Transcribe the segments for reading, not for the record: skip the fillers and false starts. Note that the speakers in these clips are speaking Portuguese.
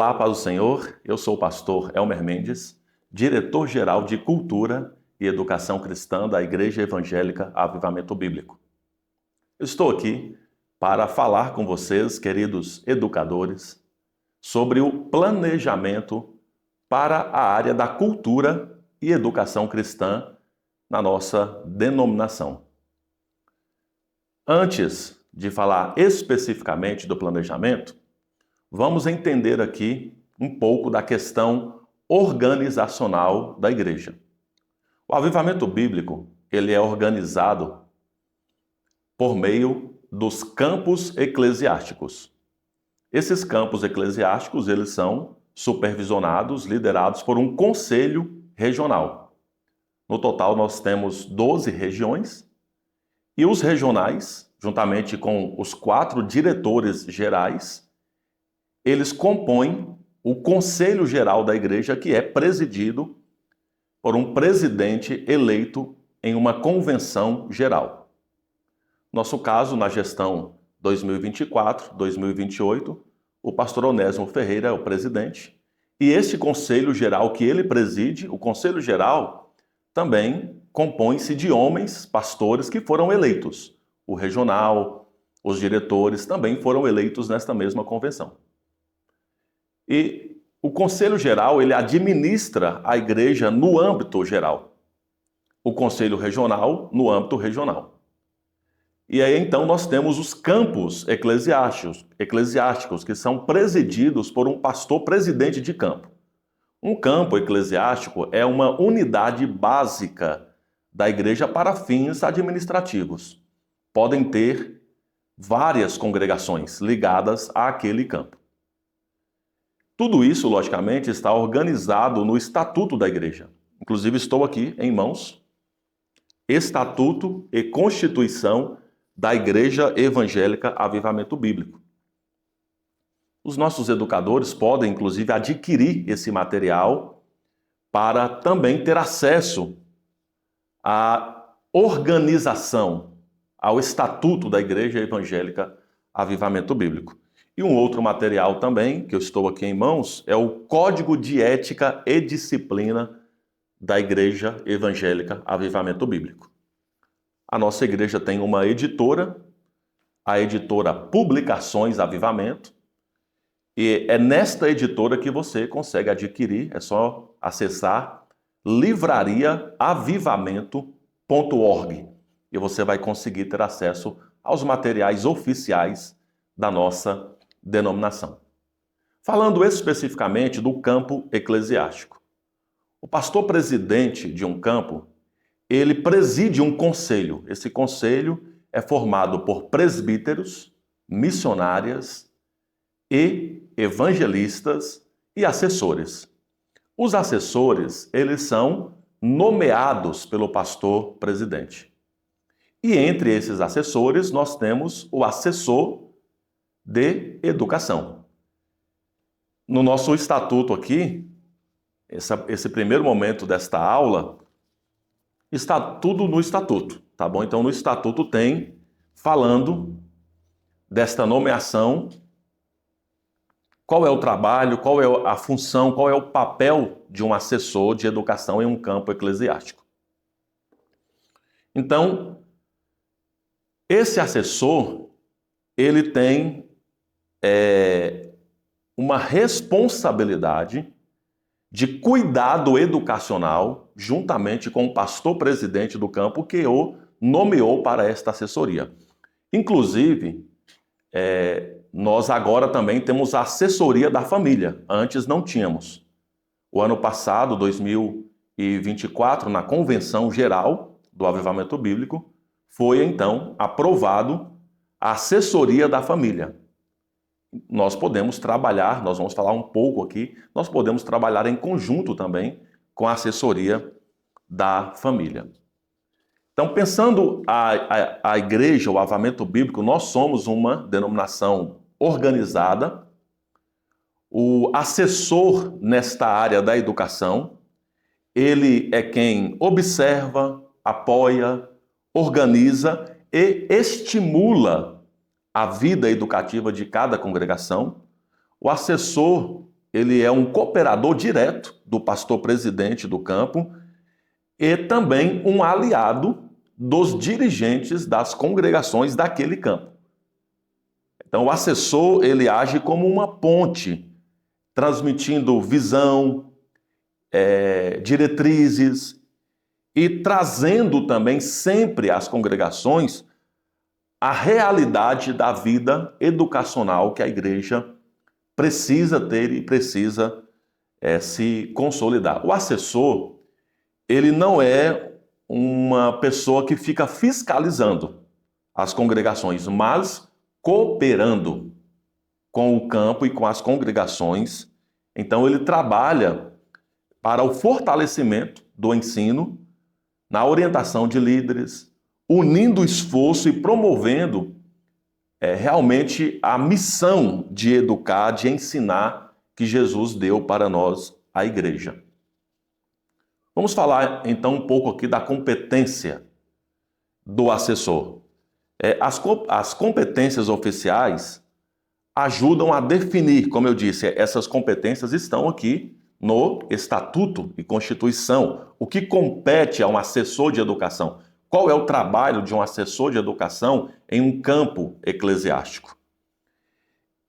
Olá, paz do Senhor. Eu sou o pastor Elmer Mendes, diretor-geral de Cultura e Educação Cristã da Igreja Evangélica Avivamento Bíblico. Eu estou aqui para falar com vocês, queridos educadores, sobre o planejamento para a área da cultura e educação cristã na nossa denominação. Antes de falar especificamente do planejamento, vamos entender aqui um pouco da questão organizacional da igreja. O avivamento bíblico, ele é organizado por meio dos campos eclesiásticos. Esses campos eclesiásticos, eles são supervisionados, liderados por um conselho regional. No total, nós temos 12 regiões e os regionais, juntamente com os 4 diretores gerais, eles compõem o Conselho Geral da Igreja, que é presidido por um presidente eleito em uma convenção geral. Nosso caso, na gestão 2024-2028, o pastor Onésimo Ferreira é o presidente, e este Conselho Geral que ele preside, o Conselho Geral, também compõe-se de homens, pastores, que foram eleitos. O regional, os diretores também foram eleitos nesta mesma convenção. E o Conselho Geral, ele administra a igreja no âmbito geral. O Conselho Regional, no âmbito regional. E aí, então, nós temos os campos eclesiásticos, que são presididos por um pastor presidente de campo. Um campo eclesiástico é uma unidade básica da igreja para fins administrativos. Podem ter várias congregações ligadas àquele campo. Tudo isso, logicamente, está organizado no Estatuto da Igreja. Inclusive, estou aqui em mãos. Estatuto e Constituição da Igreja Evangélica Avivamento Bíblico. Os nossos educadores podem, inclusive, adquirir esse material para também ter acesso à organização, ao Estatuto da Igreja Evangélica Avivamento Bíblico. E um outro material também, que eu estou aqui em mãos, é o Código de Ética e Disciplina da Igreja Evangélica Avivamento Bíblico. A nossa igreja tem uma editora, a editora Publicações Avivamento, e é nesta editora que você consegue adquirir, é só acessar livrariaavivamento.org e você vai conseguir ter acesso aos materiais oficiais da nossa denominação. Falando especificamente do campo eclesiástico. O pastor presidente de um campo, ele preside um conselho. Esse conselho é formado por presbíteros, missionárias e evangelistas e assessores. Os assessores, eles são nomeados pelo pastor presidente. E entre esses assessores, nós temos o assessor de educação. No nosso estatuto aqui, esse primeiro momento desta aula, está tudo no estatuto, tá bom? Então no estatuto tem falando desta nomeação, qual é o trabalho, qual é a função, qual é o papel de um assessor de educação em um campo eclesiástico. Então, esse assessor, ele tem uma responsabilidade de cuidado educacional, juntamente com o pastor presidente do campo, que o nomeou para esta assessoria. Inclusive, nós agora também temos a assessoria da família, antes não tínhamos. O ano passado, 2024, na Convenção Geral do Avivamento Bíblico, foi então aprovado a assessoria da família. Nós podemos trabalhar, nós vamos falar um pouco aqui, nós podemos trabalhar em conjunto também com a assessoria da família. Então, pensando a igreja, o avivamento bíblico, nós somos uma denominação organizada. O assessor nesta área da educação, ele é quem observa, apoia, organiza e estimula a vida educativa de cada congregação. O assessor ele é um cooperador direto do pastor presidente do campo e também um aliado dos dirigentes das congregações daquele campo. Então, o assessor, ele age como uma ponte, transmitindo visão, diretrizes e trazendo também sempre às congregações a realidade da vida educacional que a igreja precisa ter e precisa se consolidar. O assessor, ele não é uma pessoa que fica fiscalizando as congregações, mas cooperando com o campo e com as congregações. Então, ele trabalha para o fortalecimento do ensino, na orientação de líderes, unindo o esforço e promovendo realmente a missão de educar, de ensinar que Jesus deu para nós, a igreja. Vamos falar então um pouco aqui da competência do assessor. As competências oficiais ajudam a definir, como eu disse, essas competências estão aqui no Estatuto e Constituição. O que compete a um assessor de educação? Qual é o trabalho de um assessor de educação em um campo eclesiástico?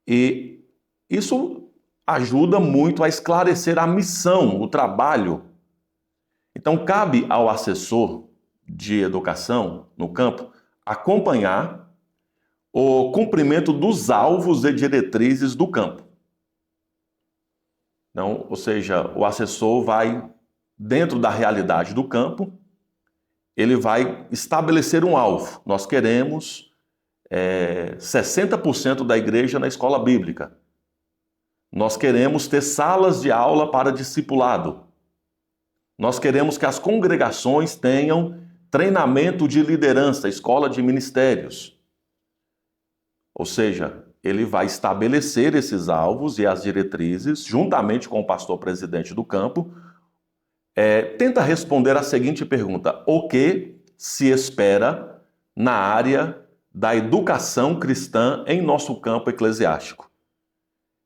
E isso ajuda muito a esclarecer a missão, o trabalho. Então, cabe ao assessor de educação no campo acompanhar o cumprimento dos alvos e diretrizes do campo. Então, ou seja, o assessor vai, dentro da realidade do campo, ele vai estabelecer um alvo. Nós queremos 60% da igreja na escola bíblica. Nós queremos ter salas de aula para discipulado. Nós queremos que as congregações tenham treinamento de liderança, escola de ministérios. Ou seja, ele vai estabelecer esses alvos e as diretrizes, juntamente com o pastor presidente do campo, tenta responder a seguinte pergunta: o que se espera na área da educação cristã em nosso campo eclesiástico?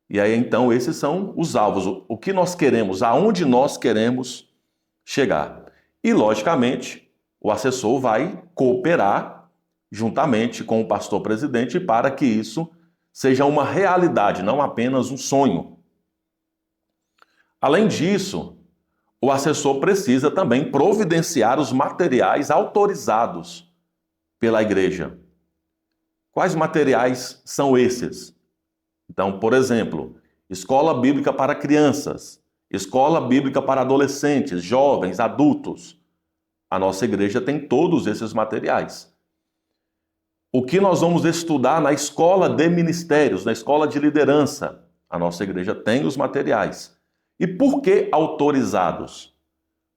E aí, então, esses são os alvos, o que nós queremos, aonde nós queremos chegar. E, logicamente, o assessor vai cooperar juntamente com o pastor presidente para que isso seja uma realidade, não apenas um sonho. Além disso, o assessor precisa também providenciar os materiais autorizados pela igreja. Quais materiais são esses? Então, por exemplo, escola bíblica para crianças, escola bíblica para adolescentes, jovens, adultos. A nossa igreja tem todos esses materiais. O que nós vamos estudar na escola de ministérios, na escola de liderança? A nossa igreja tem os materiais. E por que autorizados?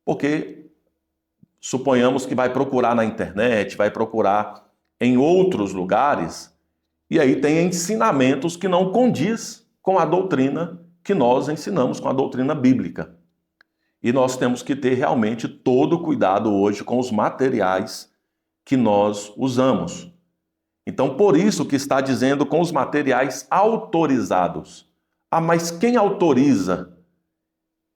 Porque suponhamos que vai procurar na internet, vai procurar em outros lugares, e aí tem ensinamentos que não condiz com a doutrina que nós ensinamos, com a doutrina bíblica. E nós temos que ter realmente todo o cuidado hoje com os materiais que nós usamos. Então, por isso que está dizendo com os materiais autorizados. Ah, mas quem autoriza?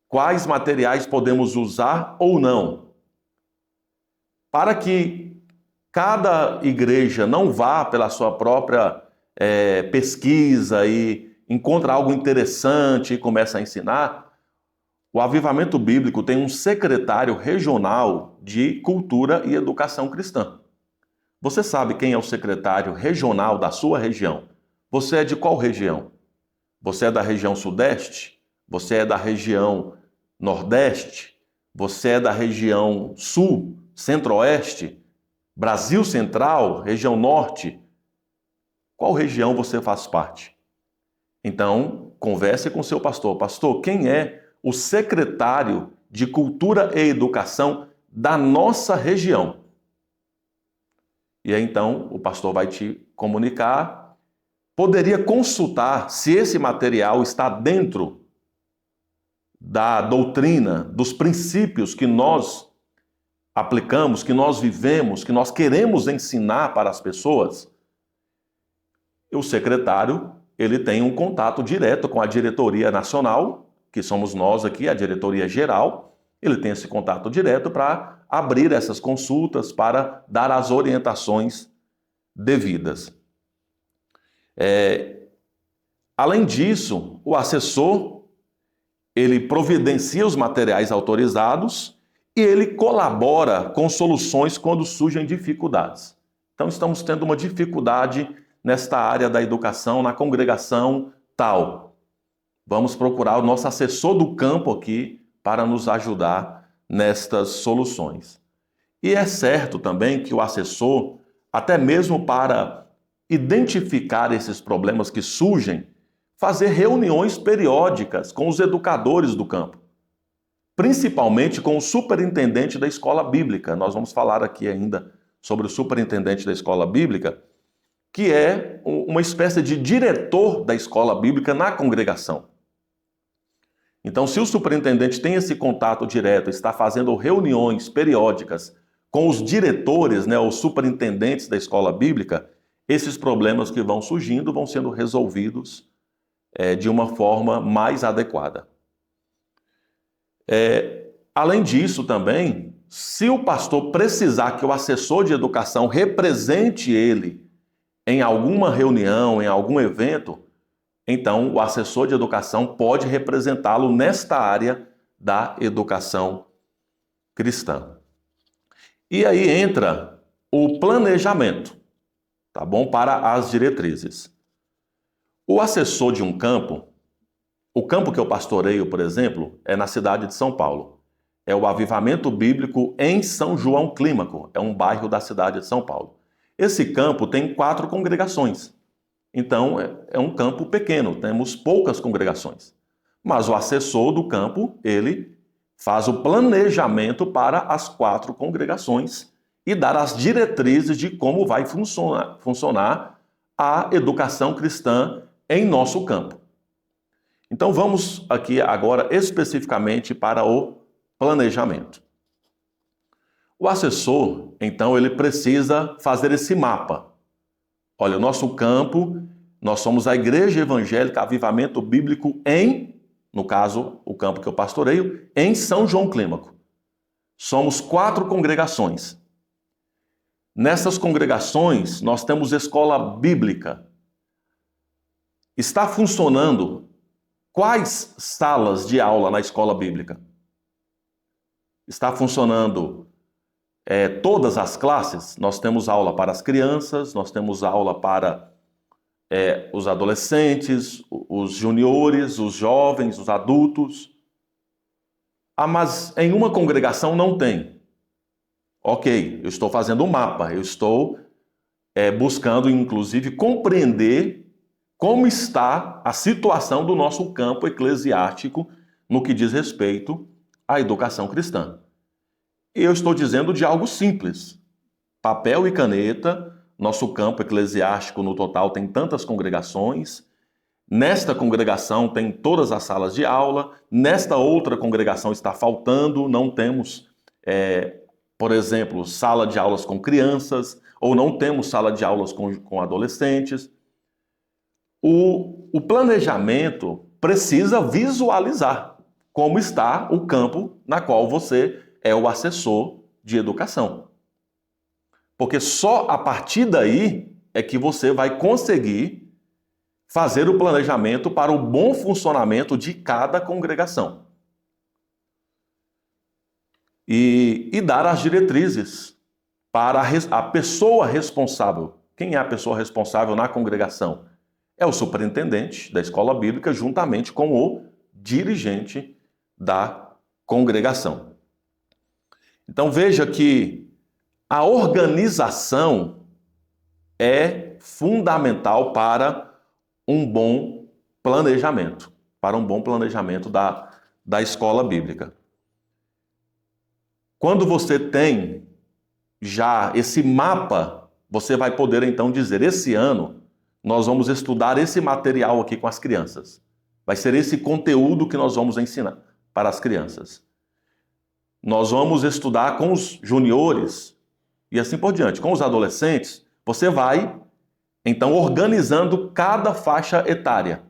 Quais materiais podemos usar ou não? Para que cada igreja não vá pela sua própria pesquisa e encontre algo interessante e comece a ensinar, o Avivamento Bíblico tem um secretário regional de Cultura e Educação Cristã. Você sabe quem é o secretário regional da sua região? Você é de qual região? Você é da região Sudeste? Você é da região Nordeste? Você é da região Sul, Centro-Oeste? Brasil Central? Região Norte? Qual região você faz parte? Então, converse com seu pastor. Pastor, quem é o secretário de Cultura e Educação da nossa região? E aí, então, o pastor vai te comunicar. Poderia consultar se esse material está dentro da doutrina, dos princípios que nós aplicamos, que nós vivemos, que nós queremos ensinar para as pessoas. O secretário ele tem um contato direto com a diretoria nacional, que somos nós aqui, a diretoria geral. Ele tem esse contato direto para abrir essas consultas, para dar as orientações devidas. Além disso, o assessor, ele providencia os materiais autorizados e ele colabora com soluções quando surgem dificuldades. Então, estamos tendo uma dificuldade nesta área da educação, na congregação tal. Vamos procurar o nosso assessor do campo aqui para nos ajudar nestas soluções. E é certo também que o assessor, até mesmo para identificar esses problemas que surgem, fazer reuniões periódicas com os educadores do campo, principalmente com o superintendente da escola bíblica. Nós vamos falar aqui ainda sobre o superintendente da escola bíblica, que é uma espécie de diretor da escola bíblica na congregação. Então, se o superintendente tem esse contato direto, está fazendo reuniões periódicas com os diretores, os superintendentes da escola bíblica, esses problemas que vão surgindo vão sendo resolvidos de uma forma mais adequada. Além disso também, se o pastor precisar que o assessor de educação represente ele em alguma reunião, em algum evento, então o assessor de educação pode representá-lo nesta área da educação cristã. E aí entra o planejamento, tá bom? Para as diretrizes. O assessor de um campo, o campo que eu pastoreio, por exemplo, é na cidade de São Paulo. É o Avivamento Bíblico em São João Clímaco, é um bairro da cidade de São Paulo. Esse campo tem 4 congregações, então é um campo pequeno, temos poucas congregações. Mas o assessor do campo, ele faz o planejamento para as 4 congregações e dar as diretrizes de como vai funcionar a educação cristã em nosso campo. Então vamos aqui agora especificamente para o planejamento. O assessor, então, ele precisa fazer esse mapa. Olha, o nosso campo, nós somos a Igreja Evangélica Avivamento Bíblico no caso, o campo que eu pastoreio, em São João Clímaco. Somos 4 congregações. Nessas congregações, nós temos escola bíblica. Está funcionando quais salas de aula na escola bíblica? Está funcionando todas as classes? Nós temos aula para as crianças, nós temos aula para os adolescentes, os juniores, os jovens, os adultos. Mas em uma congregação não tem. Ok, eu estou fazendo um mapa, eu estou buscando, inclusive, compreender como está a situação do nosso campo eclesiástico no que diz respeito à educação cristã. E eu estou dizendo de algo simples. Papel e caneta, nosso campo eclesiástico no total tem tantas congregações, nesta congregação tem todas as salas de aula, nesta outra congregação está faltando, não temos, por exemplo, sala de aulas com crianças, ou não temos sala de aulas com adolescentes. O planejamento precisa visualizar como está o campo na qual você é o assessor de educação. Porque só a partir daí é que você vai conseguir fazer o planejamento para o bom funcionamento de cada congregação. E dar as diretrizes para a pessoa responsável. Quem é a pessoa responsável na congregação? É o superintendente da escola bíblica, juntamente com o dirigente da congregação. Então veja que a organização é fundamental para um bom planejamento, da escola bíblica. Quando você tem já esse mapa, você vai poder então dizer, esse ano nós vamos estudar esse material aqui com as crianças. Vai ser esse conteúdo que nós vamos ensinar para as crianças. Nós vamos estudar com os juniores e assim por diante. Com os adolescentes, você vai Então, organizando cada faixa etária.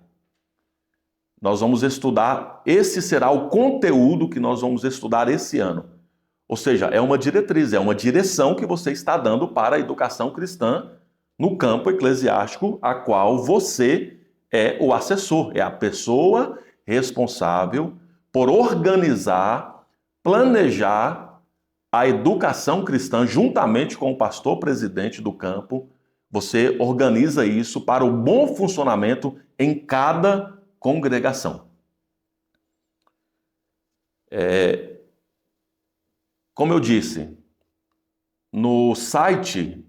Nós vamos estudar, esse será o conteúdo que nós vamos estudar esse ano. Ou seja, é uma diretriz, é uma direção que você está dando para a educação cristã no campo eclesiástico, a qual você é o assessor, é a pessoa responsável por organizar, planejar a educação cristã juntamente com o pastor presidente do campo. Você organiza isso para o bom funcionamento em cada congregação. Como eu disse, no site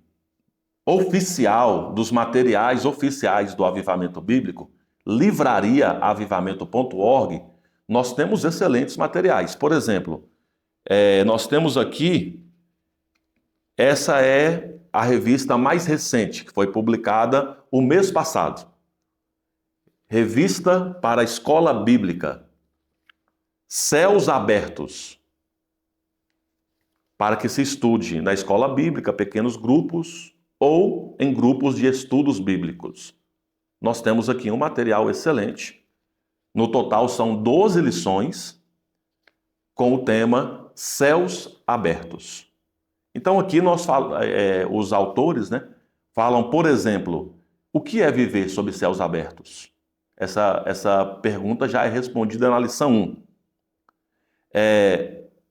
oficial dos materiais oficiais do Avivamento Bíblico, livrariaavivamento.org, nós temos excelentes materiais. Por exemplo, nós temos aqui, essa é a revista mais recente, que foi publicada o mês passado. Revista para a Escola Bíblica, Céus Abertos, para que se estude na escola bíblica, pequenos grupos ou em grupos de estudos bíblicos. Nós temos aqui um material excelente. No total são 12 lições com o tema Céus Abertos. Então aqui os autores, falam, por exemplo, o que é viver sob céus abertos? Essa pergunta já é respondida na lição 1.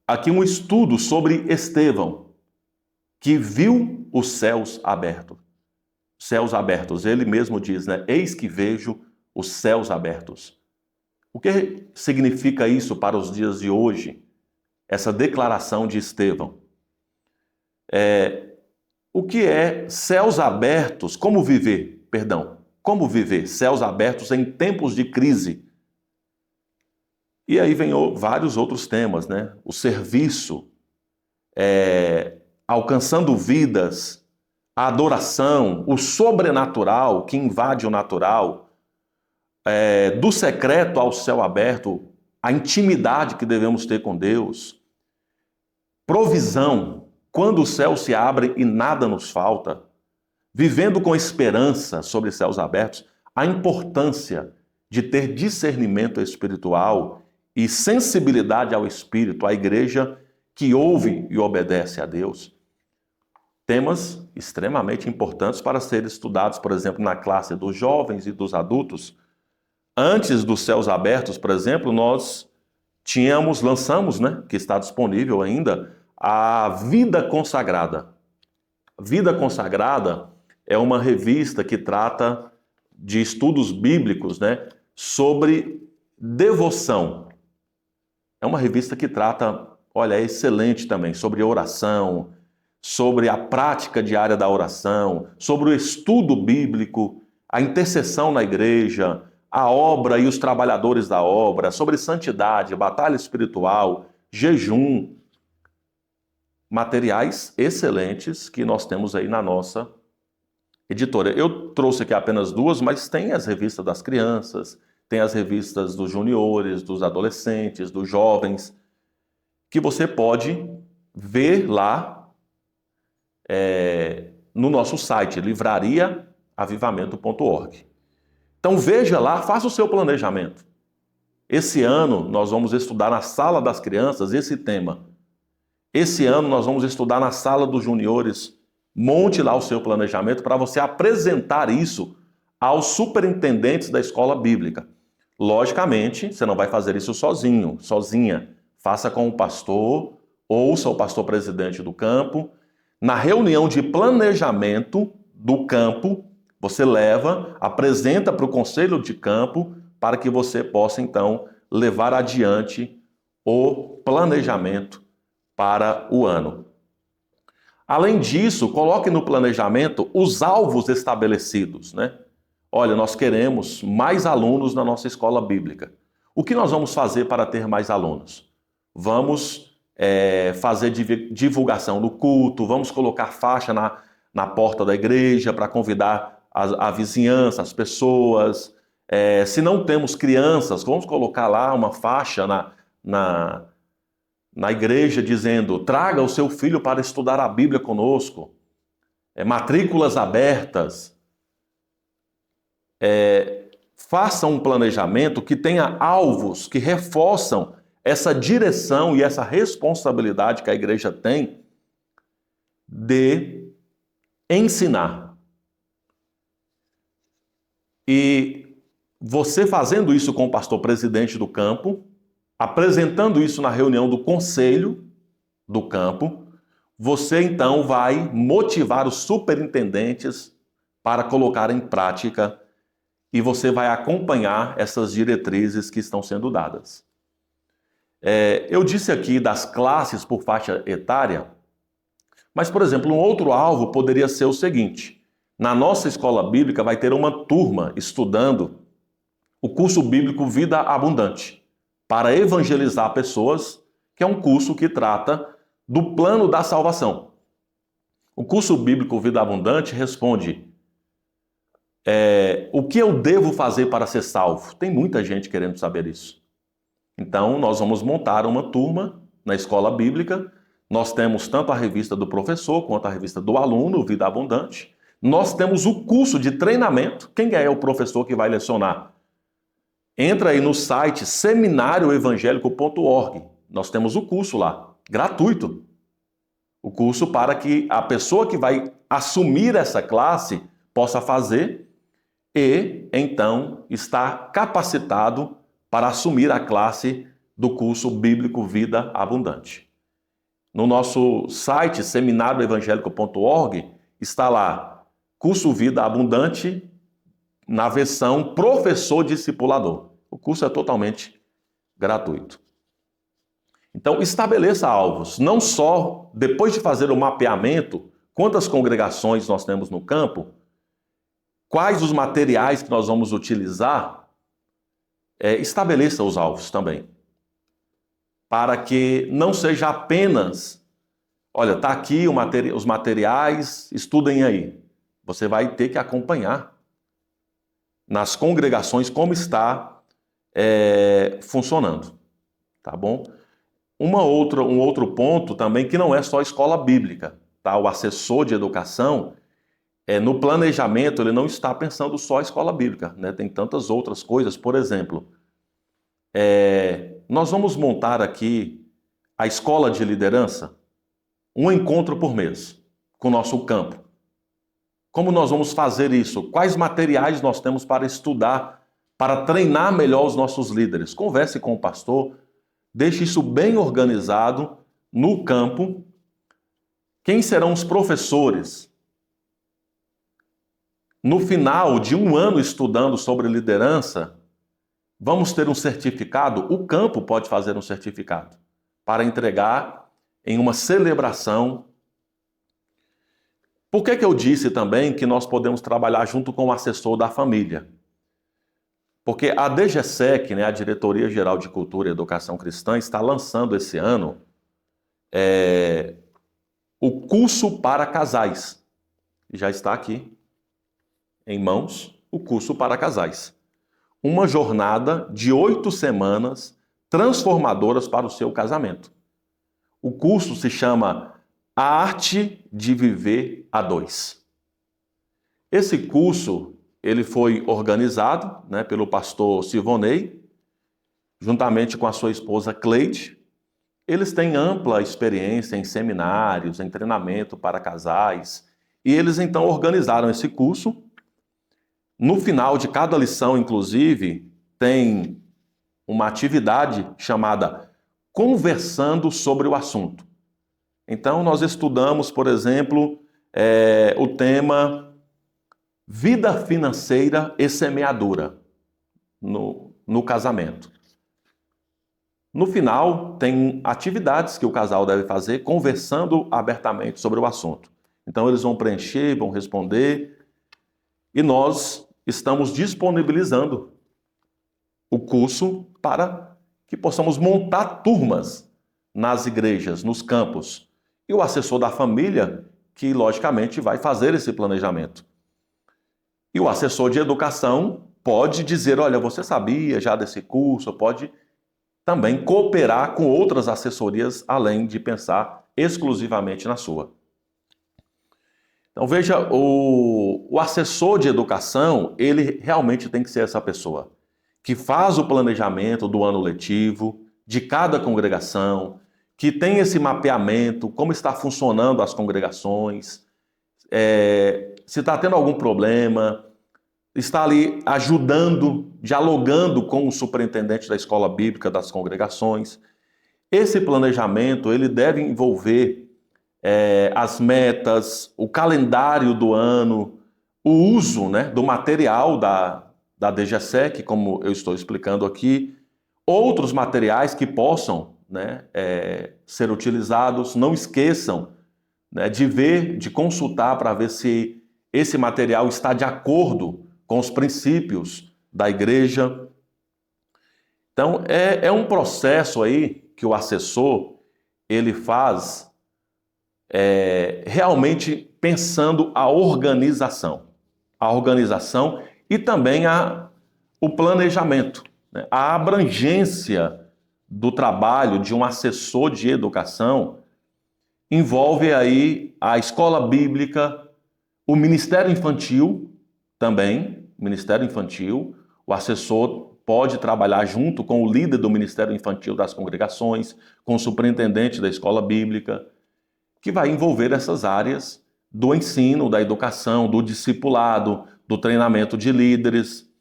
Aqui um estudo sobre Estevão, que viu os céus abertos. Céus abertos, ele mesmo diz, eis que vejo os céus abertos. O que significa isso para os dias de hoje? Essa declaração de Estevão. O que é céus abertos? Como viver céus abertos em tempos de crise? E aí vem vários outros temas, O serviço, alcançando vidas, a adoração, o sobrenatural que invade o natural, do secreto ao céu aberto, a intimidade que devemos ter com Deus, provisão, quando o céu se abre e nada nos falta, vivendo com esperança sobre céus abertos, a importância de ter discernimento espiritual e sensibilidade ao Espírito, a igreja que ouve e obedece a Deus. Temas extremamente importantes para serem estudados, por exemplo, na classe dos jovens e dos adultos. Antes dos céus abertos, por exemplo, nós lançamos, que está disponível ainda, a Vida Consagrada. Vida Consagrada é uma revista que trata de estudos bíblicos, sobre devoção. É uma revista que trata, é excelente também, sobre oração, sobre a prática diária da oração, sobre o estudo bíblico, a intercessão na igreja, a obra e os trabalhadores da obra, sobre santidade, batalha espiritual, jejum. Materiais excelentes que nós temos aí na nossa editora. Eu trouxe aqui apenas 2, mas tem as revistas das crianças, tem as revistas dos juniores, dos adolescentes, dos jovens, que você pode ver lá no nosso site, livrariaavivamento.org. Então veja lá, faça o seu planejamento. Esse ano nós vamos estudar na sala das crianças esse tema. Esse ano nós vamos estudar na sala dos juniores. Monte lá o seu planejamento para você apresentar isso aos superintendentes da escola bíblica. Logicamente, você não vai fazer isso sozinho, sozinha. Faça com o pastor, ouça o pastor presidente do campo. Na reunião de planejamento do campo, você apresenta para o conselho de campo para que você possa, então, levar adiante o planejamento para o ano. Além disso, coloque no planejamento os alvos estabelecidos, Olha, nós queremos mais alunos na nossa escola bíblica. O que nós vamos fazer para ter mais alunos? Vamos fazer divulgação do culto, vamos colocar faixa na porta da igreja para convidar a vizinhança, as pessoas. Se não temos crianças, vamos colocar lá uma faixa na igreja dizendo: traga o seu filho para estudar a Bíblia conosco. Matrículas abertas. faça um planejamento que tenha alvos que reforçam essa direção e essa responsabilidade que a igreja tem de ensinar. E você fazendo isso com o pastor presidente do campo, apresentando isso na reunião do conselho do campo, você então vai motivar os superintendentes para colocar em prática e você vai acompanhar essas diretrizes que estão sendo dadas. Eu disse aqui das classes por faixa etária, mas, por exemplo, um outro alvo poderia ser o seguinte: na nossa escola bíblica vai ter uma turma estudando o curso bíblico Vida Abundante, para evangelizar pessoas, que é um curso que trata do plano da salvação. O curso bíblico Vida Abundante responde: o que eu devo fazer para ser salvo? Tem muita gente querendo saber isso. Então, nós vamos montar uma turma na escola bíblica. Nós temos tanto a revista do professor quanto a revista do aluno, Vida Abundante. Nós temos o curso de treinamento. Quem é o professor que vai lecionar? Entra aí no site seminarioevangelico.org. Nós temos o curso lá, gratuito. O curso para que a pessoa que vai assumir essa classe possa fazer e, então, estar capacitado para assumir a classe do curso Bíblico Vida Abundante. No nosso site, seminarioevangelico.org, está lá, curso Vida Abundante, na versão professor discipulador. O curso é totalmente gratuito. Então, estabeleça alvos, não só depois de fazer o mapeamento, quantas congregações nós temos no campo, quais os materiais que nós vamos utilizar, estabeleça os alvos também. Para que não seja apenas, olha, está aqui os materiais, estudem aí. Você vai ter que acompanhar nas congregações como está funcionando, tá bom? Um outro ponto também que não é só escola bíblica, tá? O assessor de educação, no planejamento, ele não está pensando só em escola bíblica, né? Tem tantas outras coisas. Por exemplo, nós vamos montar aqui a escola de liderança, um encontro por mês com o nosso campo. Como nós vamos fazer isso? Quais materiais nós temos para estudar, para treinar melhor os nossos líderes? Converse com o pastor, deixe isso bem organizado no campo. Quem serão os professores? No final de um ano estudando sobre liderança, vamos ter um certificado? O campo pode fazer um certificado para entregar em uma celebração. Por que eu disse também que nós podemos trabalhar junto com o assessor da família? Porque a DGSEC, né, a Diretoria Geral de Cultura e Educação Cristã, está lançando esse ano o curso para casais. Já está aqui em mãos o curso para casais. Uma jornada de 8 semanas transformadoras para o seu casamento. O curso se chama A Arte de Viver a Dois. Esse curso ele foi organizado, né, pelo pastor Silvonei, juntamente com a sua esposa Cleide. Eles têm ampla experiência em seminários, em treinamento para casais, e eles então organizaram esse curso. No final de cada lição, inclusive, tem uma atividade chamada Conversando sobre o Assunto. Então, nós estudamos, por exemplo, o tema Vida Financeira e Semeadura no casamento. No final, tem atividades que o casal deve fazer conversando abertamente sobre o assunto. Então, eles vão preencher, vão responder, e nós estamos disponibilizando o curso para que possamos montar turmas nas igrejas, nos campos. E o assessor da família, que logicamente vai fazer esse planejamento. E o assessor de educação pode dizer, olha, você sabia já desse curso, pode também cooperar com outras assessorias, além de pensar exclusivamente na sua. Então veja, o assessor de educação, ele realmente tem que ser essa pessoa que faz o planejamento do ano letivo, de cada congregação, que tem esse mapeamento, como está funcionando as congregações, se está tendo algum problema, está ali ajudando, dialogando com o superintendente da escola bíblica das congregações. Esse planejamento, ele deve envolver as metas, o calendário do ano, o uso, né, do material da DGSEC, como eu estou explicando aqui, outros materiais que possam, né, ser utilizados. Não esqueçam, né, de ver, de consultar para ver se esse material está de acordo com os princípios da igreja. Então, é um processo aí que o assessor, ele faz realmente pensando a organização e também o planejamento, né? A abrangência do trabalho de um assessor de educação envolve aí a escola bíblica, o ministério infantil também, ministério infantil, o assessor pode trabalhar junto com o líder do ministério infantil das congregações, com o superintendente da escola bíblica, que vai envolver essas áreas do ensino, da educação, do discipulado, do treinamento de líderes.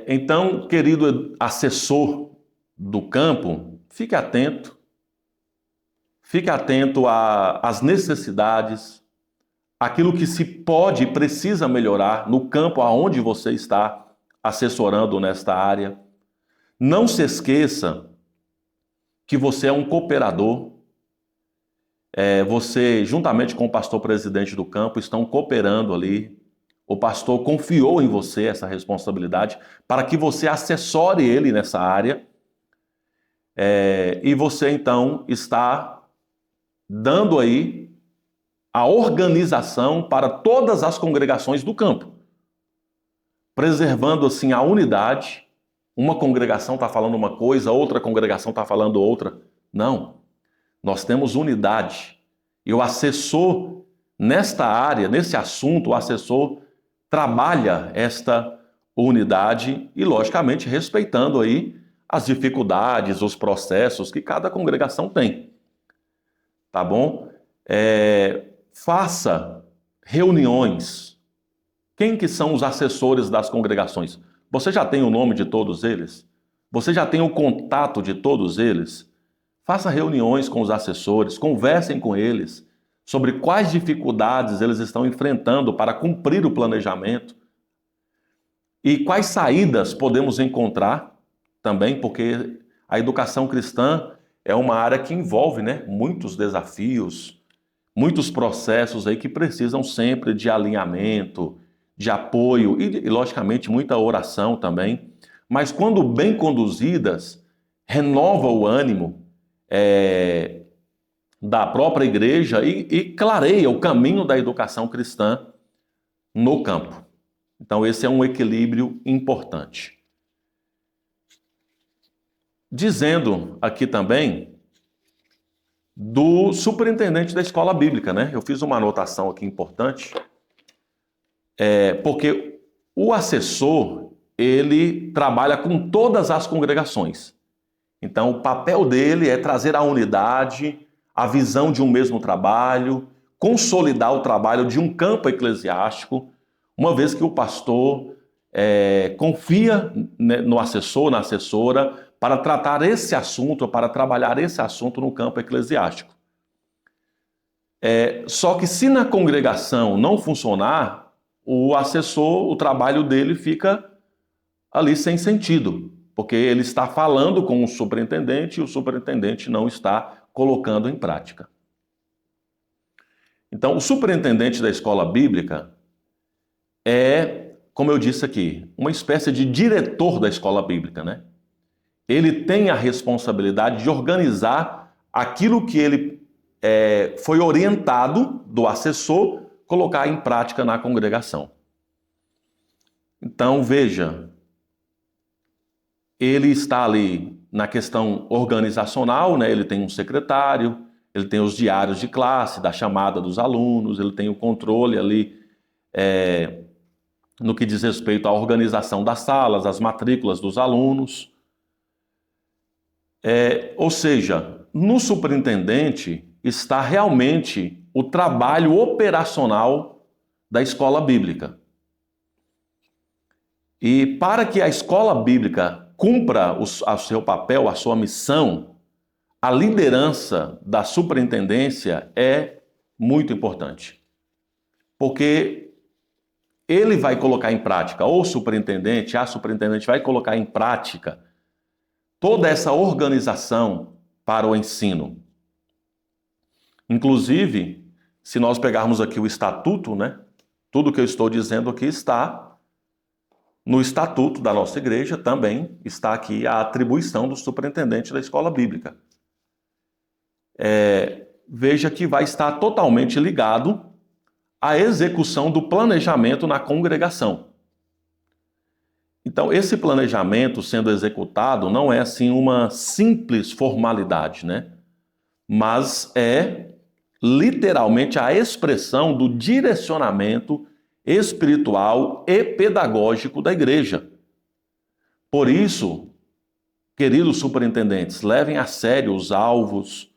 Então, querido assessor do campo, fique atento às necessidades, aquilo que se pode e precisa melhorar no campo aonde você está assessorando nesta área. Não se esqueça que você é um cooperador. Você, juntamente com o pastor presidente do campo, estão cooperando ali. O pastor confiou em você essa responsabilidade para que você assessore ele nessa área. E você, então, está dando aí a organização para todas as congregações do campo, preservando, assim, a unidade. Uma congregação está falando uma coisa, outra congregação está falando outra. Não. Nós temos unidade. E o assessor, nesta área, nesse assunto, o assessor trabalha esta unidade e, logicamente, respeitando aí as dificuldades, os processos que cada congregação tem. Tá bom? Faça reuniões. Quem que são os assessores das congregações? Você já tem o nome de todos eles? Você já tem o contato de todos eles? Faça reuniões com os assessores, conversem com eles sobre quais dificuldades eles estão enfrentando para cumprir o planejamento e quais saídas podemos encontrar também, porque a educação cristã é uma área que envolve, né, muitos desafios, muitos processos aí que precisam sempre de alinhamento, de apoio e logicamente, muita oração também. Mas quando bem conduzidas, renova o ânimo da própria igreja e clareia o caminho da educação cristã no campo. Então, esse é um equilíbrio importante. Dizendo aqui também do superintendente da escola bíblica, né? Eu fiz uma anotação aqui importante, porque o assessor, ele trabalha com todas as congregações. Então, o papel dele é trazer a unidade, a visão de um mesmo trabalho, consolidar o trabalho de um campo eclesiástico, uma vez que o pastor confia, né, no assessor, na assessora, para tratar esse assunto, para trabalhar esse assunto no campo eclesiástico. Só que se na congregação não funcionar, o assessor, o trabalho dele fica ali sem sentido, porque ele está falando com o superintendente e o superintendente não está colocando em prática. Então, o superintendente da escola bíblica é, como eu disse aqui, uma espécie de diretor da escola bíblica, né? Ele tem a responsabilidade de organizar aquilo que ele foi orientado do assessor colocar em prática na congregação. Então, veja, ele está ali na questão organizacional, né? Ele tem um secretário, ele tem os diários de classe, da chamada dos alunos, ele tem o controle ali no que diz respeito à organização das salas, as matrículas dos alunos. Ou seja, no superintendente está realmente o trabalho operacional da escola bíblica. E para que a escola bíblica cumpra o seu papel, a sua missão, a liderança da superintendência é muito importante. Porque ele vai colocar em prática, ou o superintendente, a superintendente vai colocar em prática toda essa organização para o ensino. Inclusive, se nós pegarmos aqui o estatuto, né? Tudo que eu estou dizendo aqui está no estatuto da nossa igreja, também está aqui a atribuição do superintendente da escola bíblica. Veja que vai estar totalmente ligado à execução do planejamento na congregação. Então, esse planejamento sendo executado não é assim uma simples formalidade, né? Mas é literalmente a expressão do direcionamento espiritual e pedagógico da igreja. Por isso, queridos superintendentes, levem a sério os alvos,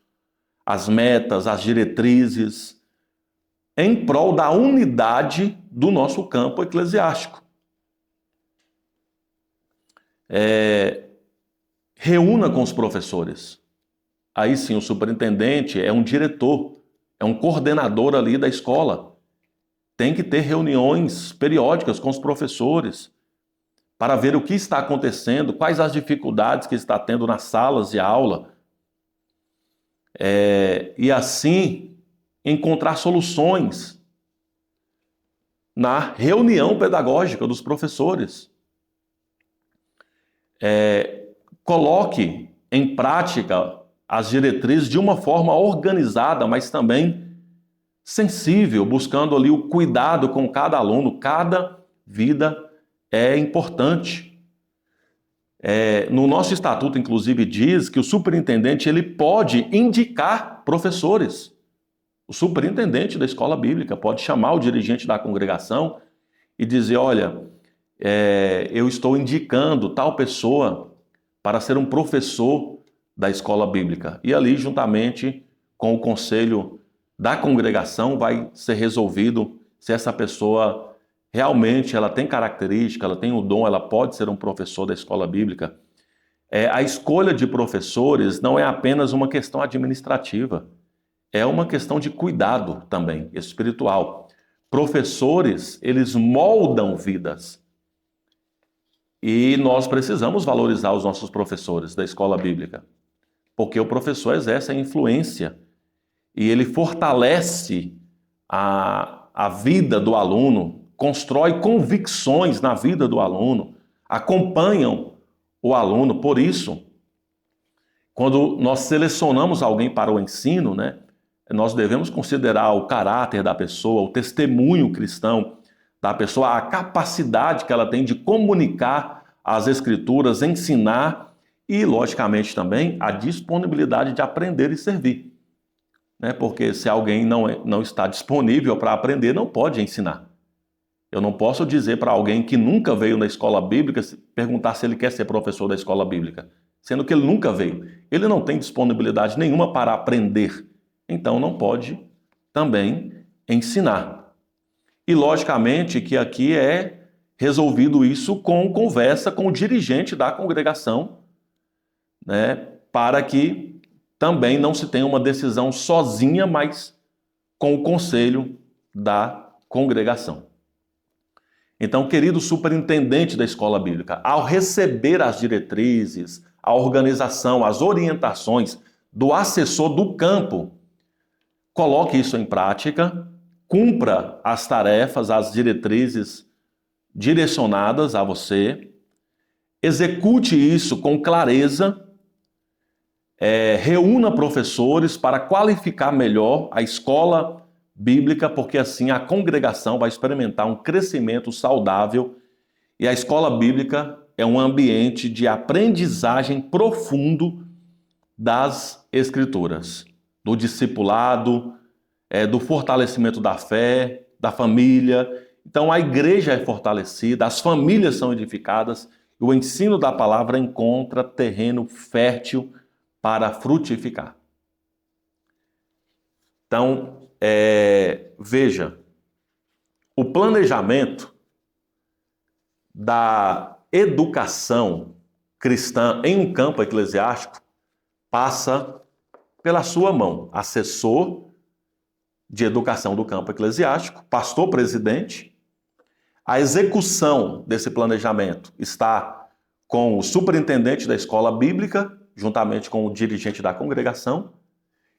as metas, as diretrizes, em prol da unidade do nosso campo eclesiástico. Reúna com os professores. Aí sim, o superintendente é um diretor, é um coordenador ali da escola. Tem que ter reuniões periódicas com os professores para ver o que está acontecendo, quais as dificuldades que está tendo nas salas de aula. E assim, encontrar soluções na reunião pedagógica dos professores. Coloque em prática as diretrizes de uma forma organizada, mas também sensível, buscando ali o cuidado com cada aluno. Cada vida é importante. No nosso estatuto, inclusive, diz que o superintendente ele pode indicar professores. O superintendente da escola bíblica pode chamar o dirigente da congregação e dizer, olha, eu estou indicando tal pessoa para ser um professor da escola bíblica. E ali, juntamente com o conselho da congregação, vai ser resolvido se essa pessoa realmente ela tem característica, ela tem o dom, ela pode ser um professor da escola bíblica. A escolha de professores não é apenas uma questão administrativa, é uma questão de cuidado também, espiritual. Professores, eles moldam vidas. E nós precisamos valorizar os nossos professores da escola bíblica, porque o professor exerce a influência e ele fortalece a vida do aluno, constrói convicções na vida do aluno, acompanham o aluno. Por isso, quando nós selecionamos alguém para o ensino, né, nós devemos considerar o caráter da pessoa, o testemunho cristão da pessoa, a capacidade que ela tem de comunicar as escrituras, ensinar e, logicamente, também a disponibilidade de aprender e servir. Porque se alguém não está disponível para aprender, não pode ensinar. Eu não posso dizer para alguém que nunca veio na escola bíblica, perguntar se ele quer ser professor da escola bíblica, sendo que ele nunca veio. Ele não tem disponibilidade nenhuma para aprender, então não pode também ensinar. E logicamente que aqui é resolvido isso com conversa com o dirigente da congregação, né, para que também não se tenha uma decisão sozinha, mas com o conselho da congregação. Então, querido superintendente da escola bíblica, ao receber as diretrizes, a organização, as orientações do assessor do campo, coloque isso em prática, cumpra as tarefas, as diretrizes direcionadas a você, execute isso com clareza, reúna professores para qualificar melhor a escola bíblica, porque assim a congregação vai experimentar um crescimento saudável e a escola bíblica é um ambiente de aprendizagem profundo das Escrituras. do discipulado, do fortalecimento da fé, da família. Então a igreja é fortalecida, as famílias são edificadas, e o ensino da palavra encontra terreno fértil para frutificar. Então, veja, o planejamento da educação cristã em um campo eclesiástico passa pela sua mão, assessor de educação do campo eclesiástico, pastor presidente. A execução desse planejamento está com o superintendente da escola bíblica, juntamente com o dirigente da congregação,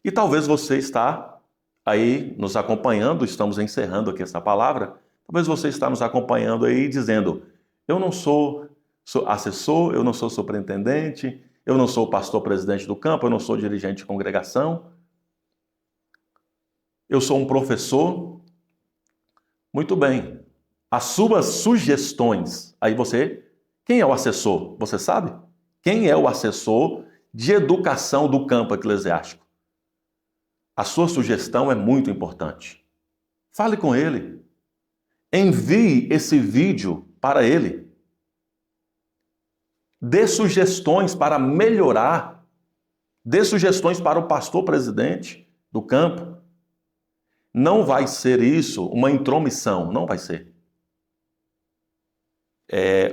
e talvez você está aí nos acompanhando, estamos encerrando aqui essa palavra, talvez você está nos acompanhando aí dizendo, eu não sou assessor, eu não sou superintendente, eu não sou pastor presidente do campo, eu não sou dirigente de congregação, eu sou um professor. Muito bem. As suas sugestões, aí quem é o assessor? Você sabe? Quem é o assessor de educação do campo eclesiástico? A sua sugestão é muito importante. Fale com ele. Envie esse vídeo para ele. Dê sugestões para melhorar. Dê sugestões para o pastor presidente do campo. Não vai ser isso uma intromissão, não vai ser.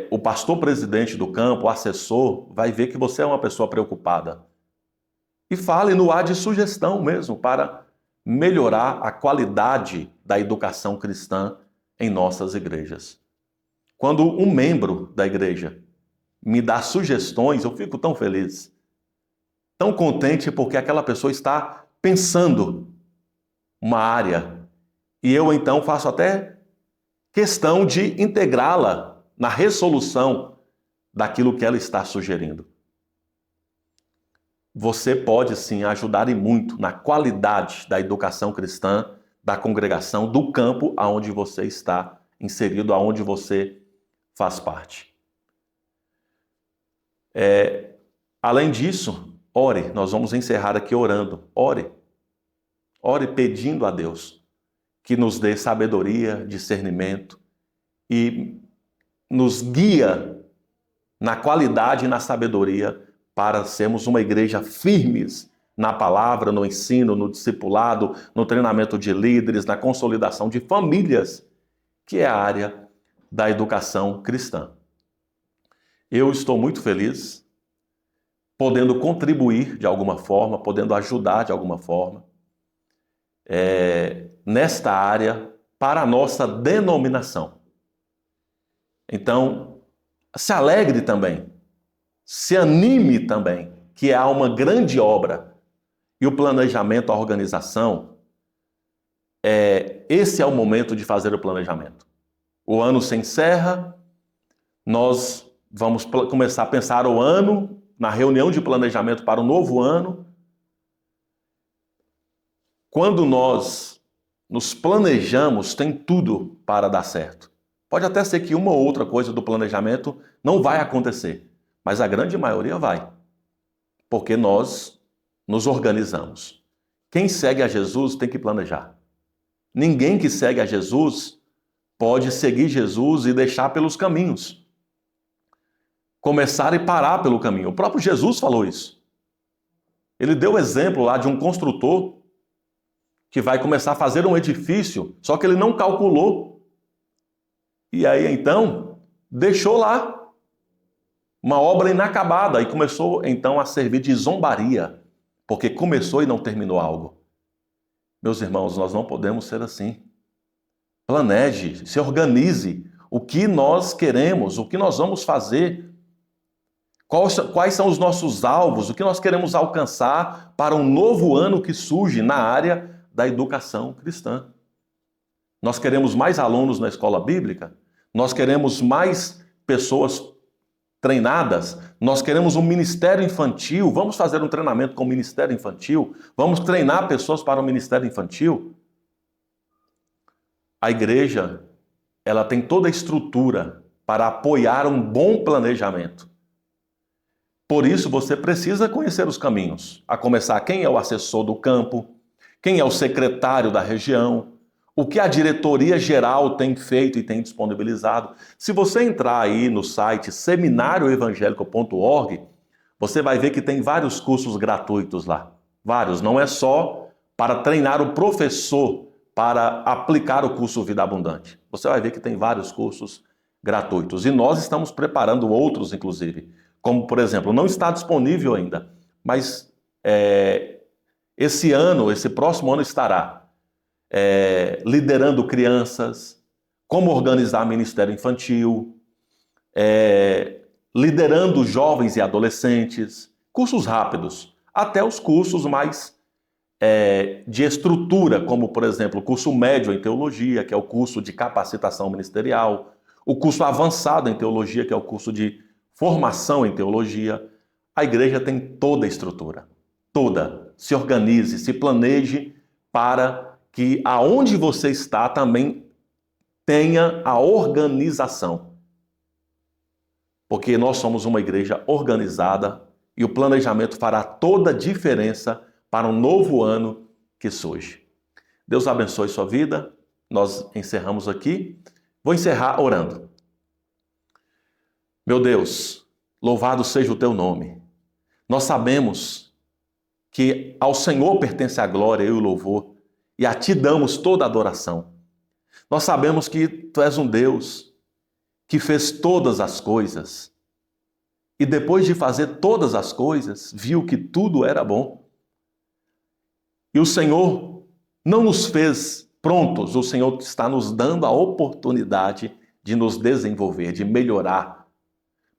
O pastor presidente do campo, o assessor, vai ver que você é uma pessoa preocupada. E fale no ar de sugestão mesmo para melhorar a qualidade da educação cristã em nossas igrejas. Quando um membro da igreja me dá sugestões, eu fico tão feliz, tão contente, porque aquela pessoa está pensando uma área e eu então faço até questão de integrá-la na resolução daquilo que ela está sugerindo. Você pode sim ajudar e muito na qualidade da educação cristã, da congregação, do campo aonde você está inserido, aonde você faz parte. Além disso, ore. Nós vamos encerrar aqui orando. Ore. Ore pedindo a Deus que nos dê sabedoria, discernimento e nos guia na qualidade e na sabedoria para sermos uma igreja firmes na palavra, no ensino, no discipulado, no treinamento de líderes, na consolidação de famílias, que é a área da educação cristã. Eu estou muito feliz podendo contribuir de alguma forma, podendo ajudar de alguma forma nesta área para a nossa denominação. Então, se alegre também, se anime também, que há uma grande obra e o planejamento, a organização, esse é o momento de fazer o planejamento. O ano se encerra, nós vamos começar a pensar o ano, na reunião de planejamento para o novo ano. Quando nós nos planejamos, tem tudo para dar certo. Pode até ser que uma ou outra coisa do planejamento não vai acontecer, mas a grande maioria vai, porque nós nos organizamos. Quem segue a Jesus tem que planejar. Ninguém que segue a Jesus pode seguir Jesus e deixar pelos caminhos. Começar e parar pelo caminho. O próprio Jesus falou isso. Ele deu o exemplo lá de um construtor que vai começar a fazer um edifício, só que ele não calculou. E aí, então, deixou lá uma obra inacabada e começou, então, a servir de zombaria, porque começou e não terminou algo. Meus irmãos, nós não podemos ser assim. Planeje, se organize o que nós queremos, o que nós vamos fazer, quais são os nossos alvos, o que nós queremos alcançar para um novo ano que surge na área da educação cristã. Nós queremos mais alunos na escola bíblica, nós queremos mais pessoas treinadas, nós queremos um ministério infantil, vamos fazer um treinamento com o ministério infantil, vamos treinar pessoas para o ministério infantil. A igreja, ela tem toda a estrutura para apoiar um bom planejamento. Por isso, você precisa conhecer os caminhos, a começar quem é o assessor do campo, quem é o secretário da região, o que a diretoria geral tem feito e tem disponibilizado. Se você entrar aí no site seminarioevangelico.org, você vai ver que tem vários cursos gratuitos lá. Vários, não é só para treinar o professor para aplicar o curso Vida Abundante. Você vai ver que tem vários cursos gratuitos. E nós estamos preparando outros, inclusive. Como, por exemplo, não está disponível ainda, mas esse próximo ano estará liderando crianças, como organizar ministério infantil, liderando jovens e adolescentes, cursos rápidos, até os cursos mais de estrutura, como, por exemplo, o curso médio em teologia, que é o curso de capacitação ministerial, o curso avançado em teologia, que é o curso de formação em teologia. A igreja tem toda a estrutura, toda. Se organize, se planeje para que aonde você está também tenha a organização. Porque nós somos uma igreja organizada e o planejamento fará toda a diferença para um novo ano que surge. Deus abençoe sua vida. Nós encerramos aqui. Vou encerrar orando. Meu Deus, louvado seja o teu nome. Nós sabemos que ao Senhor pertence a glória e o louvor, e a ti damos toda a adoração. Nós sabemos que tu és um Deus que fez todas as coisas, e depois de fazer todas as coisas, viu que tudo era bom. E o Senhor não nos fez prontos, o Senhor está nos dando a oportunidade de nos desenvolver, de melhorar.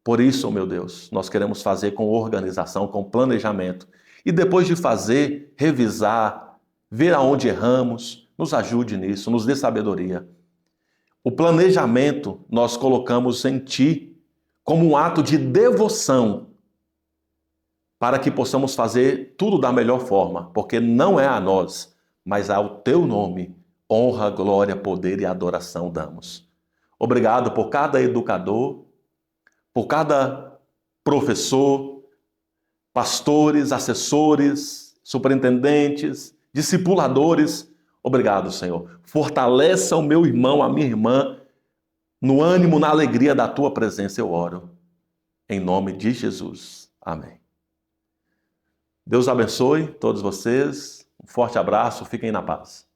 Por isso, meu Deus, nós queremos fazer com organização, com planejamento. E depois de fazer, revisar, ver aonde erramos, nos ajude nisso, nos dê sabedoria. O planejamento nós colocamos em Ti como um ato de devoção para que possamos fazer tudo da melhor forma, porque não é a nós, mas ao Teu nome, honra, glória, poder e adoração damos. Obrigado por cada educador, por cada professor, pastores, assessores, superintendentes, discipuladores. Obrigado, Senhor. Fortaleça o meu irmão, a minha irmã, no ânimo, na alegria da Tua presença, eu oro. Em nome de Jesus. Amém. Deus abençoe todos vocês. Um forte abraço. Fiquem na paz.